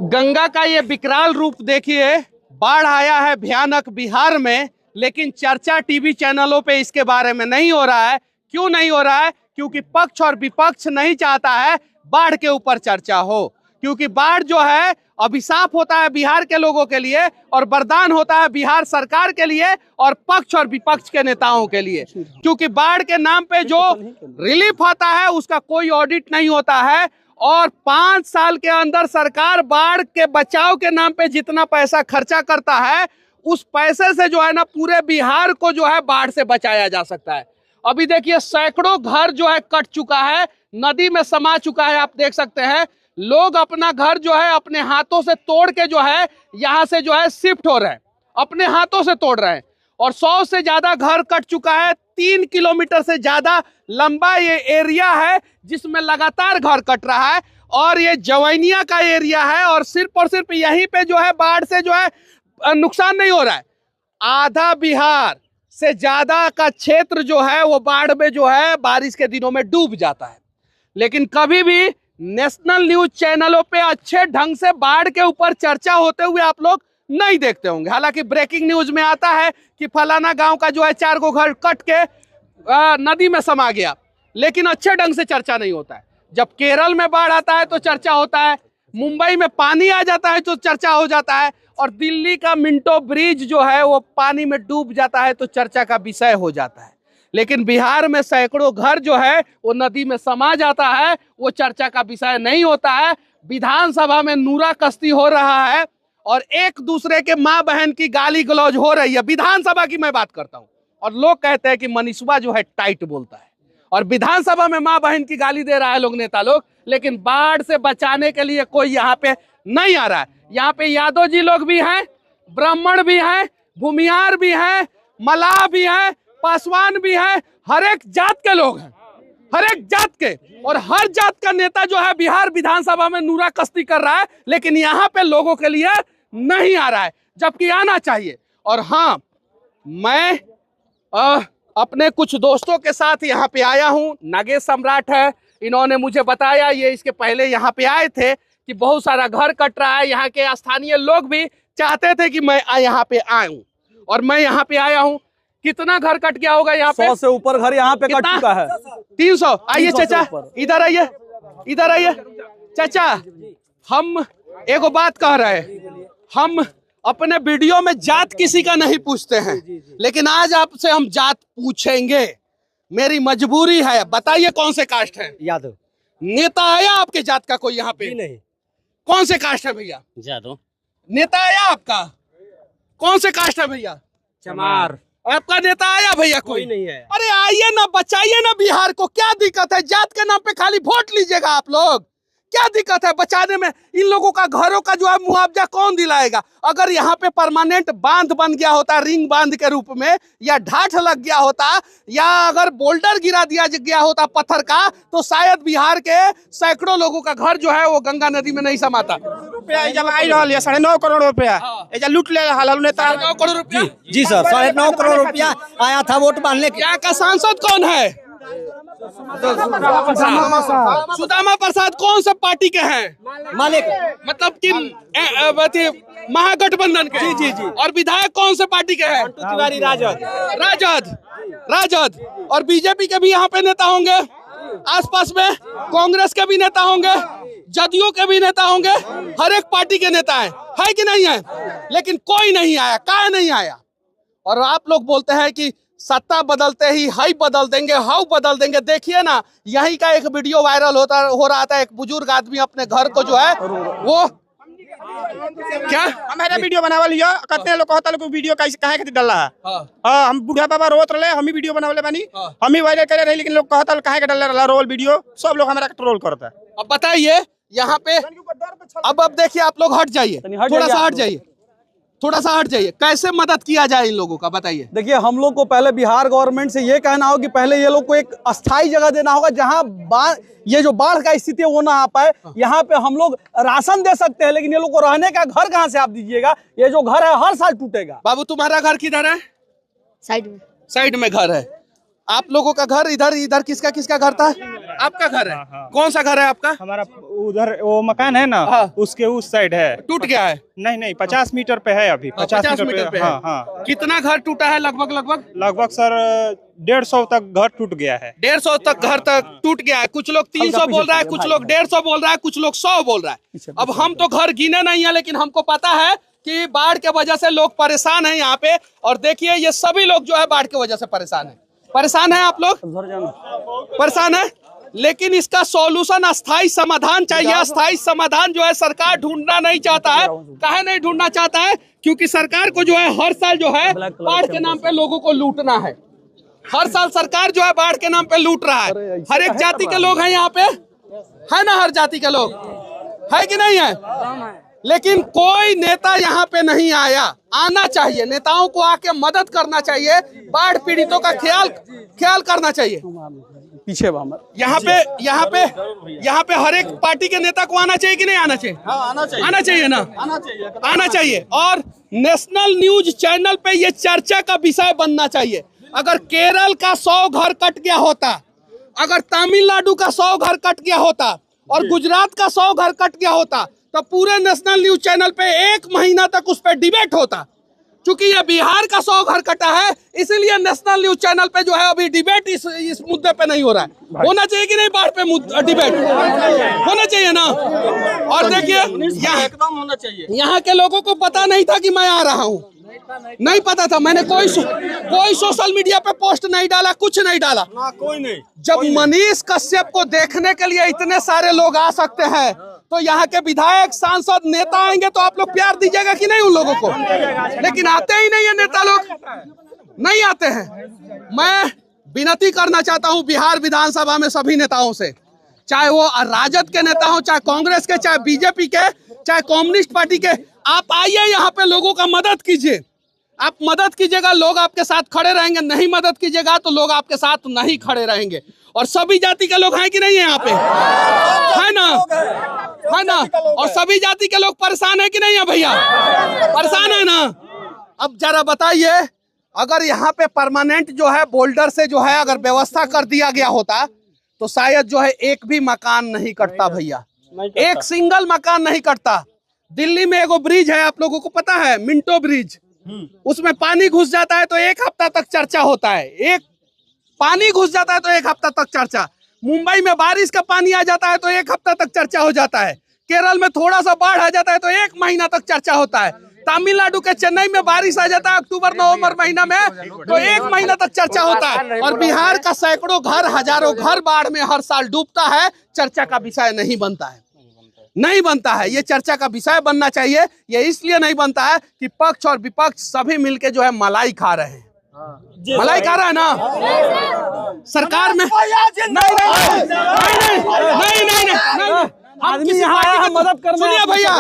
गंगा का ये विकराल रूप देखिए। बाढ़ आया है भयानक बिहार में, लेकिन चर्चा टीवी चैनलों पे इसके बारे में नहीं हो रहा है। क्यों नहीं हो रहा है? क्योंकि पक्ष और विपक्ष नहीं चाहता है बाढ़ के ऊपर चर्चा हो, क्योंकि बाढ़ जो है अभिशाप होता है बिहार के लोगों के लिए और वरदान होता है बिहार सरकार के लिए और पक्ष और विपक्ष के नेताओं के लिए। क्योंकि बाढ़ के नाम पे जो रिलीफ आता है उसका कोई ऑडिट नहीं होता है और 5 साल के अंदर सरकार बाढ़ के बचाव के नाम पे जितना पैसा खर्चा करता है उस पैसे से जो है ना पूरे बिहार को जो है बाढ़ से बचाया जा सकता है। अभी देखिए सैकड़ों घर जो है कट चुका है, नदी में समा चुका है। आप देख सकते हैं लोग अपना घर जो है अपने हाथों से तोड़ के जो है यहाँ से जो है शिफ्ट हो रहे हैं, अपने हाथों से तोड़ रहे हैं। और 100 से ज्यादा घर कट चुका है। 3 किलोमीटर से ज्यादा लंबा ये एरिया है जिसमें लगातार घर कट रहा है और ये जवैनिया का एरिया है और सिर्फ यहीं पे जो है बाढ़ से जो है नुकसान नहीं हो रहा है। आधा बिहार से ज्यादा का क्षेत्र जो है वो बाढ़ में जो है बारिश के दिनों में डूब जाता है। लेकिन कभी भी नेशनल न्यूज चैनलों पे अच्छे ढंग से बाढ़ के ऊपर चर्चा होते हुए आप लोग नहीं देखते होंगे। हालांकि ब्रेकिंग न्यूज में आता है कि फलाना गांव का जो है 4 गो घर कट के नदी में समा गया, लेकिन अच्छे ढंग से चर्चा नहीं होता है। जब केरल में बाढ़ आता है तो चर्चा होता है, मुंबई में पानी आ जाता है तो चर्चा हो जाता है और दिल्ली का मिंटो ब्रिज जो है वो पानी में डूब जाता है तो चर्चा का विषय हो जाता है। लेकिन बिहार में सैकड़ों घर जो है वो नदी में समा जाता है, वो चर्चा का विषय नहीं होता है। विधानसभा में नूरा कश्ती हो रहा है और एक दूसरे के माँ बहन की गाली गलौज हो रही है। विधानसभा की मैं बात करता हूँ और लोग कहते हैं कि मनीषवा जो है टाइट बोलता है और विधानसभा में माँ बहन की गाली दे रहा है लोग, नेता लोग। लेकिन बाढ़ से बचाने के लिए कोई यहाँ पे नहीं आ रहा है। यहाँ पे यादव जी लोग भी हैं, ब्राह्मण भी हैं, भूमियार भी हैं, मलाह भी हैं, पासवान भी है, हर एक जात के लोग हैं, हर एक जात के। और हर जात का नेता जो है बिहार विधानसभा में नूरा कश्ती कर रहा है, लेकिन यहाँ पे लोगों के लिए नहीं आ रहा है, जबकि आना चाहिए। और हाँ, मैं अपने कुछ दोस्तों के साथ यहाँ पे आया हूँ। नागेश सम्राट है, इन्होंने मुझे बताया, ये इसके पहले यहाँ पे आए थे, कि बहुत सारा घर कट रहा है। यहाँ के स्थानीय लोग भी चाहते थे कि मैं यहाँ पे आऊं और मैं यहाँ पे आया हूँ। कितना घर कट गया होगा यहाँ पे? 100 से ऊपर घर यहाँ पे कट चुका है। 300। आइए चाचा, इधर आइए, इधर आइए चाचा। हम एगो बात कह रहे हैं, हम अपने वीडियो में जात किसी का नहीं पूछते हैं, लेकिन आज आपसे हम जात पूछेंगे। मेरी मजबूरी है। बताइए कौन से कास्ट है? यादव। नेता आया आपके जात का कोई यहाँ पे? नहीं। कौन से कास्ट है भैया? यादव। नेता आया आपका? कौन से कास्ट है भैया? चमार। आपका नेता आया भैया? कोई नहीं है। अरे आइए ना, बचाइए ना बिहार को। क्या दिक्कत है? जात के नाम पे खाली वोट लीजिएगा आप लोग। क्या दिक्कत है बचाने में? इन लोगों का घरों का जो है मुआवजा कौन दिलाएगा? अगर यहाँ पे परमानेंट बांध बन गया होता रिंग बांध के रूप में, या ढाठ लग गया होता, या अगर बोल्डर गिरा दिया गया होता पत्थर का, तो शायद बिहार के सैकड़ों लोगों का घर जो है वो गंगा नदी में नहीं समाता। जब आई रहा 9.5 करोड़ रुपया लूट ले रहा नेता। 9 करोड़ रुपया? जी सर, 9.5 करोड़ रुपया आया था वोट बांधने के। यहाँ का सांसद कौन है? सुदामा प्रसाद कौन सा पार्टी के हैं? मालिक। मतलब कि महागठबंधन के? जी जी जी। और विधायक कौन से पार्टी के हैं? तिवारी राजद। राजद। और बीजेपी के भी यहाँ पे नेता होंगे, आसपास में कांग्रेस के भी नेता होंगे, जदयू के भी नेता होंगे, हर एक पार्टी के नेता है कि नहीं है? लेकिन कोई नहीं आया। काहे नहीं आया? और आप लोग बोलते हैं कि सत्ता बदलते ही हाई बदल देंगे, हाउ बदल देंगे। देखिए ना, यहीं का एक वीडियो वायरल हो रहा था। एक बुजुर्ग आदमी अपने घर को जो है वो क्या हमारा वीडियो बनावा लिया, कितने लोग कहता लोग वीडियो कैसे काहे के डाला है। हां, हम बुढ़ा बाबा रोत रहे, हम ही वीडियो बनावले बानी, हम ही वायरल करे रहे, लेकिन लोग कहता काहे के डाल रहा रोल वीडियो। सब लोग हमारा ट्रोल करता है। अब बताइए यहाँ पे, अब देखिए आप लोग हट जाइए, थोड़ा सा हट जाइए, थोड़ा सा हट जाइए। कैसे मदद किया जाए इन लोगों का, बताइए। देखिए, हम लोग को पहले बिहार गवर्नमेंट से ये कहना होगा कि पहले ये लोग को एक अस्थाई जगह देना होगा जहां ये जो बाढ़ का स्थिति है वो ना आ पाए। यहाँ पे हम लोग राशन दे सकते हैं, लेकिन ये लोग को रहने का घर कहाँ से आप दीजिएगा? ये जो घर है हर साल टूटेगा। बाबू तुम्हारा घर किधर है? साइड में घर है। आप लोगों का घर इधर किसका घर था? आपका घर है? कौन सा घर है आपका? हमारा उधर वो मकान है ना, हाँ। उसके उस साइड है। टूट गया है? नहीं 50 मीटर पे है अभी। 50 मीटर पे है। हाँ। कितना घर टूटा है लगभग? सर 150 तक घर टूट गया है। 150 तक घर तक टूट गया है। कुछ लोग 300 बोल रहा है, कुछ लोग 150 बोल रहा है, कुछ लोग 100 बोल रहा है। अब हम तो घर गिने नहीं है, लेकिन हमको पता है कि बाढ़ के वजह से लोग परेशान हैं यहाँ पे। और देखिए ये सभी लोग जो है बाढ़ के वजह से परेशान है। आप लोग परेशान है, लेकिन इसका सॉल्यूशन अस्थाई समाधान चाहिए। अस्थाई समाधान जो है सरकार ढूंढना नहीं चाहता है। काहे नहीं ढूंढना चाहता है? क्योंकि सरकार को जो है हर साल जो है बाढ़ के नाम पे लोगों को लूटना है। हर साल सरकार जो है बाढ़ के नाम पे लूट रहा है। हर एक जाति के लोग हैं यहाँ पे, है ना? हर जाति के लोग है कि नहीं है? लेकिन कोई नेता यहाँ पे नहीं आया। आना चाहिए, नेताओं को आके मदद करना चाहिए, बाढ़ पीड़ितों का ख्याल करना चाहिए। पीछे यहाँ पे हर एक पार्टी के नेता को आना चाहिए कि नहीं आना चाहिए? आना चाहिए ना, आना चाहिए। और नेशनल न्यूज चैनल पे ये चर्चा का विषय बनना चाहिए। अगर केरल का 100 घर कट गया होता, अगर तमिलनाडु का 100 घर कट गया होता और गुजरात का 100 घर कट गया होता, तो पूरे नेशनल न्यूज चैनल पे 1 महीना तक उस पर डिबेट होता। चूंकि ये बिहार का 100 घर कटा है, इसीलिए नेशनल न्यूज चैनल पे जो है अभी डिबेट इस मुद्दे पे नहीं हो रहा है। होना चाहिए कि नहीं बाढ़ पे डिबेट? होना चाहिए ना। और देखिए यहाँ के लोगों को पता नहीं था कि मैं आ रहा हूँ, नहीं पता था। मैंने कोई सोशल मीडिया पे पोस्ट नहीं डाला, कुछ नहीं डाला। कोई नहीं। जब मनीष कश्यप को देखने के लिए इतने सारे लोग आ सकते हैं, तो यहाँ के विधायक, सांसद, नेता आएंगे तो आप लोग प्यार दीजिएगा कि नहीं उन लोगों को? लेकिन आते ही नहीं है नेता लोग, नहीं आते हैं। मैं विनती करना चाहता हूँ बिहार विधानसभा में सभी नेताओं से, चाहे वो राजद के नेता हो, चाहे कांग्रेस के, चाहे बीजेपी के, चाहे कम्युनिस्ट पार्टी के, आप आइए यहाँ पे, लोगों का मदद कीजिए। आप मदद कीजिएगा, लोग आपके साथ खड़े रहेंगे। नहीं मदद कीजिएगा तो लोग आपके साथ नहीं खड़े रहेंगे। और सभी जाति के लोग हैं कि नहीं है यहाँ पे? है ना? और सभी जाति के लोग परेशान है कि नहीं है भैया? परेशान है ना? अब जरा बताइए, अगर यहाँ पे परमानेंट जो है बोल्डर से जो है अगर व्यवस्था कर दिया गया होता, तो शायद जो है एक भी मकान नहीं कटता भैया, एक सिंगल मकान नहीं कटता। दिल्ली में एगो ब्रिज है, आप लोगों को पता है, मिंटो ब्रिज। उसमें पानी घुस जाता है तो 1 हफ्ता तक चर्चा होता है। पानी घुस जाता है तो 1 हफ्ता तक चर्चा। मुंबई में बारिश का पानी आ जाता है तो 1 हफ्ता तक चर्चा हो जाता है। केरल में थोड़ा सा बाढ़ आ जाता है तो 1 महीना तक चर्चा होता है। तमिलनाडु के चेन्नई में बारिश आ जाता है अक्टूबर-नवंबर महीना में, तो 1 महीना तक चर्चा होता है। और बिहार का सैकड़ों घर, हजारों घर बाढ़ में हर साल डूबता है, चर्चा का विषय नहीं बनता है। नहीं बनता है, ये चर्चा का विषय बनना चाहिए। ये इसलिए नहीं बनता है कि पक्ष और विपक्ष सभी मिलके जो है मलाई खा रहे हैं। मलाई खा रहा है ना सरकार में। नहीं, आदमी यहाँ आया है मदद करने। सुनिए भैया,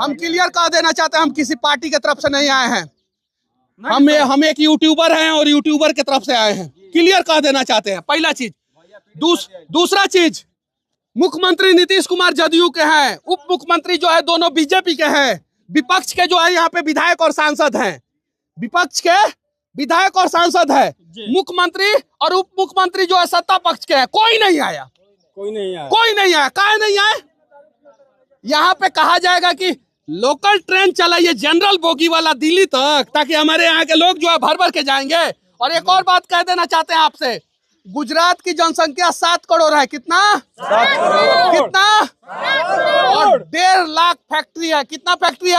हम क्लियर कर देना चाहते हैं, हम किसी पार्टी की तरफ से नहीं आए हैं। हम एक यूट्यूबर हैं और यूट्यूबर की तरफ से आए हैं। क्लियर कर देना चाहते हैं, पहला चीज। दूसरा चीज, मुख्यमंत्री नीतीश कुमार जदयू के हैं, उप मुख्यमंत्री जो है दोनों बीजेपी के हैं, विपक्ष के जो है यहाँ पे विधायक और सांसद हैं, विपक्ष के विधायक और सांसद है, मुख्यमंत्री और उप मुख्यमंत्री जो है सत्ता पक्ष के हैं। कोई नहीं आया। काहे नहीं आए? यहाँ पे कहा जाएगा कि लोकल ट्रेन चलाइए जनरल बोगी वाला दिल्ली तक, ताकि हमारे यहाँ के लोग जो है भर भर के जाएंगे। और एक और बात कह देना चाहते हैं आपसे, गुजरात की जनसंख्या 7 करोड़ है। कितना? और 1.5 लाख फैक्ट्री है। कितना फैक्ट्री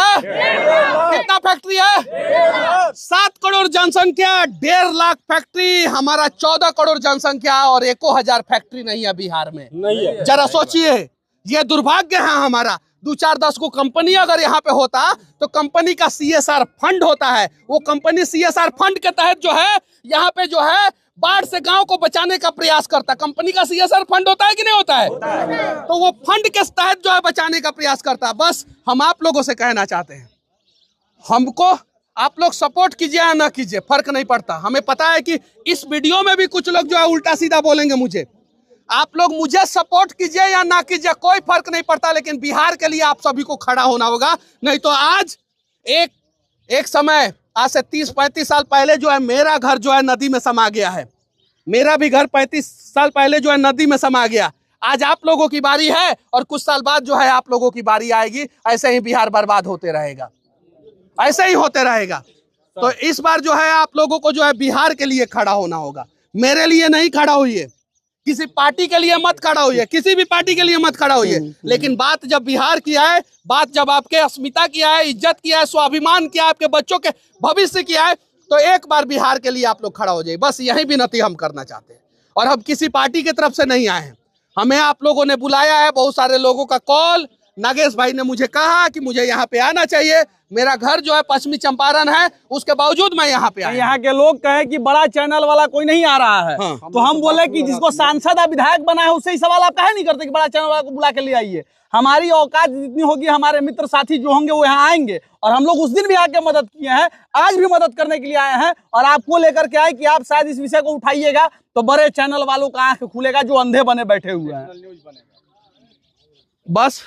है? 7 करोड़ जनसंख्या, 1.5 लाख फैक्ट्री। हमारा 14 करोड़ जनसंख्या और 1,000 फैक्ट्री नहीं है बिहार में। जरा सोचिए, ये दुर्भाग्य है हमारा। 2-4-10 को कंपनी अगर यहाँ पे होता तो कंपनी का CSR फंड होता है, वो कंपनी CSR फंड के तहत जो है यहाँ पे जो है बाढ़ से गांव को बचाने का प्रयास करता। कंपनी का CSR फंड होता है कि नहीं होता है? तो वो फंड के तहत जो है बचाने का प्रयास करता। बस हम आप लोगों से कहना चाहते हैं, हमको आप लोग सपोर्ट कीजिए या ना कीजिए, फर्क नहीं पड़ता। हमें पता है कि इस वीडियो में भी कुछ लोग जो है उल्टा सीधा बोलेंगे मुझे। आप लोग मुझे सपोर्ट कीजिए या ना कीजिए, कोई फर्क नहीं पड़ता, लेकिन बिहार के लिए आप सभी को खड़ा होना होगा। नहीं तो आज एक समय, आज से 30-35 साल पहले जो है मेरा घर जो है नदी में समा गया है। मेरा भी घर 35 साल पहले जो है नदी में समा गया। आज आप लोगों की बारी है और कुछ साल बाद जो है आप लोगों की बारी आएगी। ऐसे ही बिहार बर्बाद होते रहेगा, ऐसे ही होते रहेगा। तो इस बार जो है आप लोगों को जो है बिहार के लिए खड़ा होना होगा। मेरे लिए नहीं खड़ा हुई, किसी पार्टी के लिए मत खड़ा हुई, किसी भी पार्टी के लिए मत खड़ा हुई, लेकिन बात जब बिहार की है, बात जब आपके अस्मिता की है, इज्जत की है, स्वाभिमान की है, आपके बच्चों के भविष्य की है, तो एक बार बिहार के लिए आप लोग खड़ा हो जाइए। बस यही विनती हम करना चाहते हैं। और हम किसी पार्टी की तरफ से नहीं आए हैं, हमें आप लोगों ने बुलाया है, बहुत सारे लोगों का कॉल, नागेश भाई ने मुझे कहा कि मुझे यहाँ पे आना चाहिए। मेरा घर जो है पश्चिमी चंपारण है, उसके बावजूद मैं यहाँ पे आया। यहाँ के लोग कहे कि बड़ा चैनल वाला कोई नहीं आ रहा है। हाँ। तो हम बोले कि जिसको सांसद या विधायक बना है उससे ही सवाल आप काहे नहीं करते कि बड़ा चैनल वाला को बुला के ले आइए। हमारी औकात जितनी होगी, हमारे मित्र साथी जो होंगे वो यहाँ आएंगे, और हम लोग उस दिन भी आके मदद किए हैं, आज भी मदद करने के लिए आए हैं, और आपको लेकर के आए कि आप शायद इस विषय को उठाइएगा तो बड़े चैनल वालों का आंख खुलेगा जो अंधे बने बैठे हुए हैं। बस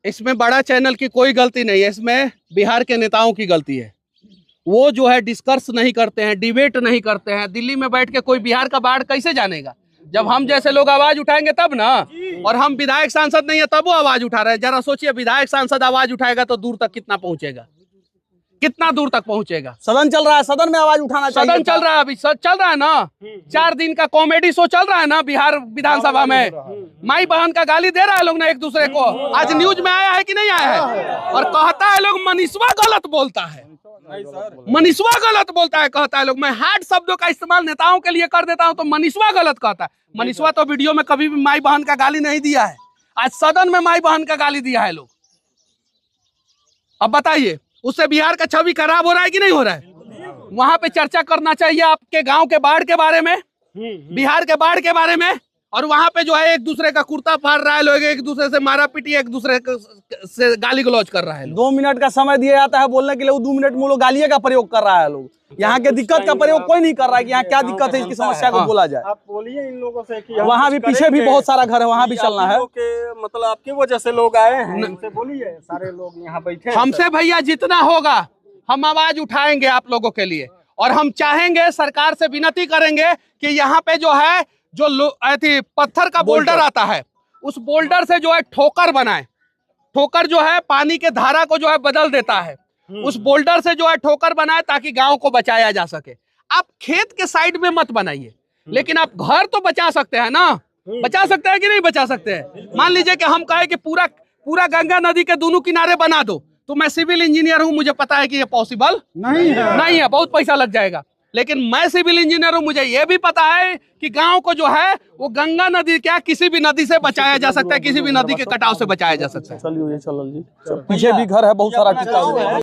इसमें बड़ा चैनल की कोई गलती नहीं है, इसमें बिहार के नेताओं की गलती है। वो जो है डिस्कस नहीं करते हैं, डिबेट नहीं करते हैं। दिल्ली में बैठ के कोई बिहार का बाढ़ कैसे जानेगा? जब हम जैसे लोग आवाज उठाएंगे तब ना। और हम विधायक सांसद नहीं है तब वो आवाज उठा रहे हैं। जरा सोचिए, विधायक सांसद आवाज उठाएगा तो दूर तक कितना पहुंचेगा, कितना दूर तक पहुंचेगा। सदन चल रहा है, सदन में आवाज उठाना चाहिए। सदन चल रहा है, अभी चल रहा है ना, 4 दिन का कॉमेडी शो चल रहा है ना बिहार विधानसभा में। माई बहन का गाली दे रहा है लोग ना एक दूसरे को। आज न्यूज में आया है कि नहीं आया है? और कहता है लोग मनीषवा गलत बोलता है, मनीषवा गलत बोलता है, कहता है लोग। मैं हार्ड शब्दों का इस्तेमाल नेताओं के लिए कर देता हूं तो मनीषवा गलत कहता है। मनीषवा तो वीडियो में कभी भी माई बहन का गाली नहीं दिया है, आज सदन में माई बहन का गाली दिया है लोग। अब बताइए, उससे बिहार का छवि खराब हो रहा है कि नहीं हो रहा है? वहां पे चर्चा करना चाहिए आपके गांव के बाढ़ के बारे में, बिहार के बाढ़ के बारे में। और वहां पे जो है एक दूसरे का कुर्ता फाड़ रहा है लोग, एक दूसरे से मारा पीटी, एक दूसरे से गाली गलौज कर रहा है। 2 मिनट का समय दिया जाता है बोलने के लिए, वो 2 मिनट में लोग गालिये का प्रयोग कर रहा है। लोग यहाँ के दिक्कत का प्रयोग कोई नहीं कर रहा है कि यहाँ क्या दिक्कत है, इसकी समस्या को बोला जाए। आप बोलिए इन लोगों से कि वहाँ भी पीछे भी बहुत सारा घर है, वहाँ भी चलना है। मतलब आपकी वजह से लोग आए हैं, उनसे बोलिए। सारे लोग यहाँ बैठे हैं। हमसे भैया जितना होगा हम आवाज उठाएंगे आप लोगों के लिए। और हम चाहेंगे, सरकार से विनती करेंगे कि यहाँ पे जो है जो पत्थर का बोल्डर आता है, उस बोल्डर से जो है ठोकर बनाए। ठोकर जो है पानी के धारा को जो है बदल देता है, उस बोल्डर से जो है ठोकर बनाए ताकि गांव को बचाया जा सके। आप खेत के साइड में मत बनाइए, लेकिन आप घर तो बचा सकते हैं ना। बचा सकते हैं कि नहीं बचा सकते हैं? मान लीजिए कि हम कहे कि पूरा गंगा नदी के दोनों किनारे बना दो, तो मैं सिविल इंजीनियर हूं, मुझे पता है कि ये पॉसिबल नहीं है, बहुत पैसा लग जाएगा। लेकिन मैं सिविल इंजीनियर हूं, मुझे ये भी पता है कि गांव को जो है वो गंगा नदी क्या किसी भी नदी से बचाया जा सकता है, किसी भी नदी के कटाव से बचाया जा सकता है। चलिए, चलो जी, पीछे भी घर है बहुत सारा।